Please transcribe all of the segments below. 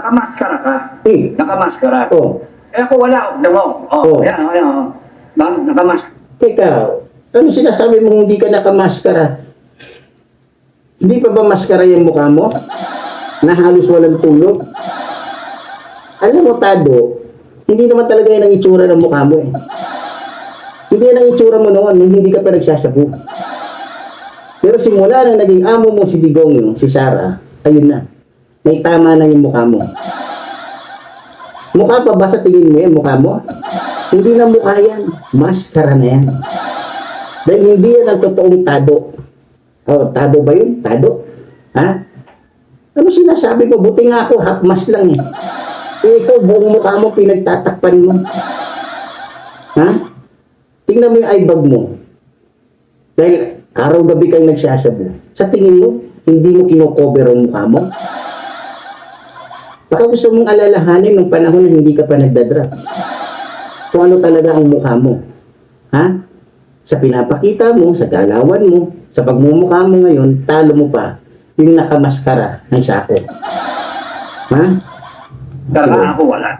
Nakamaskara ka. Eh, Nakamaskara. oh, Eh ako wala. Damo. Oh. Yan, yan. Ba? Nakamaskara. teka, ano sinasabi mo hindi ka nakamaskara? Hindi pa ba maskara yung mukha mo? Na halos walang tulog? Alam mo, Tado, hindi naman talaga yan ang itsura ng mukha mo eh. Hindi yan ang itsura mo noon nung hindi ka pa nagsasabu. Pero simula na naging amo mo si Digong, si Sarah, ayun na. May tama na yung mukha mo. Mukha pa ba sa tingin mo yan, mukha mo? Hindi na mukha yan. Maskara na yan. Dahil hindi yan ang totoong Tado. Oh, Tado ba yun? Tado? Ha? Ano sinasabi mo? Buti nga ako, half mask lang eh. Eh, ikaw, buong mukha mo, pinagtatakpan mo. Ha? Tingnan mo yung eyebag mo. Dahil araw-gabi kang nagsasabi. Sa tingin mo, hindi mo kinocover ang mukha mo. Baka gusto mong alalahanin nung panahon na hindi ka pa nagdadrugs. Kung ano talaga ang mukha mo. Ha? Sa pinapakita mo, sa galawan mo, sa pagmumukha mo ngayon, talo mo pa yung nakamaskara ng sako. Ha? Talaga ako wala.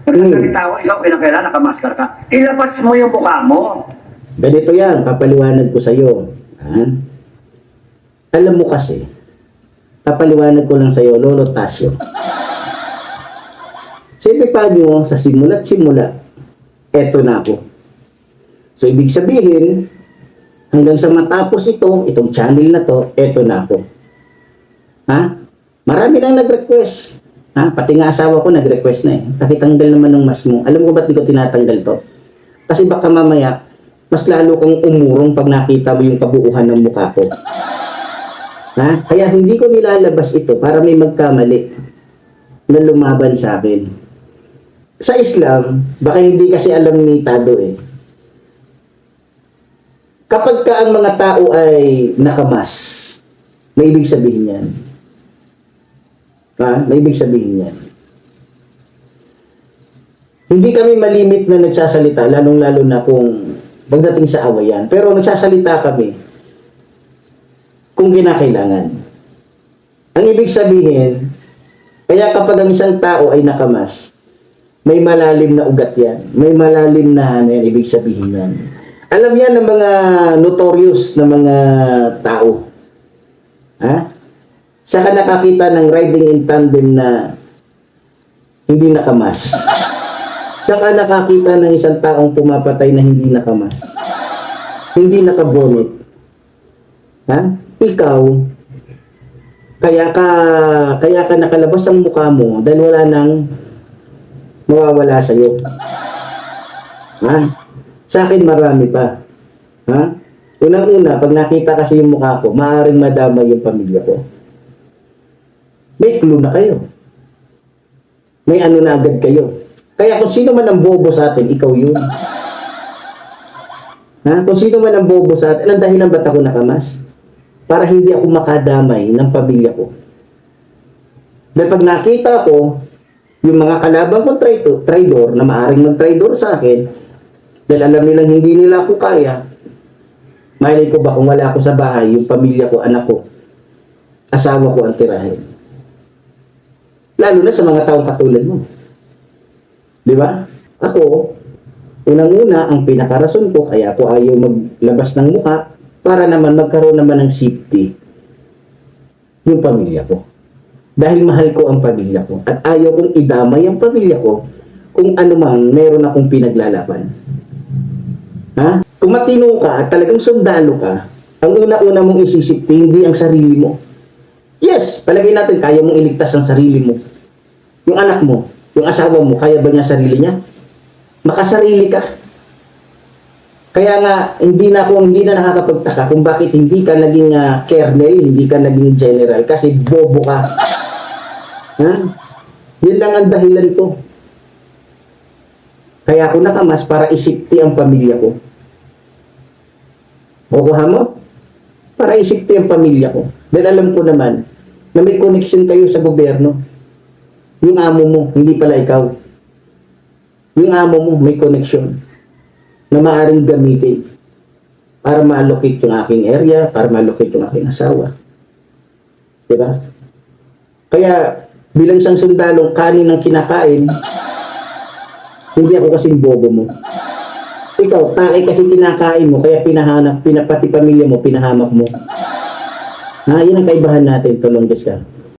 Nagsasalita ako, ikaw kinakailan nakamaskara ka. Ilabas mo yung mukha mo. Ganito yan, papaliwanag ko sa'yo. Ha? Alam mo kasi, papaliwanag ko lang sa'yo, Lolo Tasio. Siyempre pa nyo, sa simula't simula, eto na ako. So, ibig sabihin, hanggang sa matapos ito, itong channel na to, eto na ako. Ha? Marami nang nag-request. Ha? Pati nga asawa ko nag-request na eh. Pakitanggal naman ng mas mo. Alam ko ba't di ko tinatanggal to? Kasi baka mamaya, mas lalo kang umurong pag nakita mo yung kabuuhan ng mukha ko. Ha? Kaya hindi ko nilalabas ito para may magkamali na lumaban sa akin. Sa Islam, baka hindi kasi alam ni Tado eh. Kapag ka ang mga tao ay nakamas, may ibig sabihin yan. Ha? May ibig sabihin yan. Hindi kami malimit na nagsasalita, lalong-lalo na kung pagdating sa awayan. Pero nagsasalita kami kung kinakailangan. Ang ibig sabihin, kaya kapag ang isang tao ay nakamas, may malalim na ugat yan. May malalim na ano yan, ibig sabihin yan. Alam yan ng mga notorious na mga tao. Ha? Saka nakakita ng riding in tandem na hindi nakamas. Saka nakakita ng isang taong pumapatay na hindi nakamas. Hindi nakabonnet. Ha? Ikaw, kaya ka nakalabas ang mukha mo dahil wala nang mawawala sa'yo. Ha? Sa akin marami pa. Ha? Unang-una, pag nakita kasi yung mukha ko, maaaring madama yung pamilya ko. May clue na kayo. May ano na agad kayo. Kaya kung sino man ang bobo sa atin, ikaw yun. Ha? Kung sino man ang bobo sa atin, ang dahilan ba't ako nakamas? Para hindi ako makadamay ng pamilya ko. Dahil pag nakita ko, yung mga kalabang kong traidor na maaaring mag-traidor sa akin, dahil alam nilang hindi nila ako kaya, mahilig ko ba kung wala ako sa bahay, yung pamilya ko, anak ko, asawa ko ang tirahin. Lalo na sa mga taong katulad mo. Di ba? Ako, unang-una, ang pinakarason ko, kaya ako ayaw maglabas ng mukha, para naman magkaroon naman ng safety yung pamilya ko. Dahil mahal ko ang pamilya ko. At ayaw kong idamay ang pamilya ko kung ano man meron akong pinaglalaban. Ha? Kung matino ka at talagang sundalo ka, ang una-una mong isisipti, hindi ang sarili mo. Yes, palagay natin, kaya mong iligtas ang sarili mo. Yung anak mo, yung asawa mo, kaya ba niya sarili niya? Makasarili ka. Kaya nga, hindi na nakakapagtaka kung bakit hindi ka naging colonel, hindi ka naging general, kasi bobo ka. Ha? Yun lang ang dahilan ko. Kaya ako nakamas para isipti ang pamilya ko. Kukuha mo? Para isipti ang pamilya ko. Dahil alam ko naman na may connection kayo sa gobyerno. Yung amo mo, hindi pala ikaw. Yung amo mo, may connection na maaaring gamitin para ma-allocate yung aking area, para ma-allocate yung aking asawa. Diba? Kaya, bilang isang sundalong kanin ang kinakain, hindi ako kasing bobo mo. Ikaw, tae kasi kinakain mo, kaya pati pamilya mo, pinahamak mo. Ha, yun ang kaibahan natin, Tolongges ka.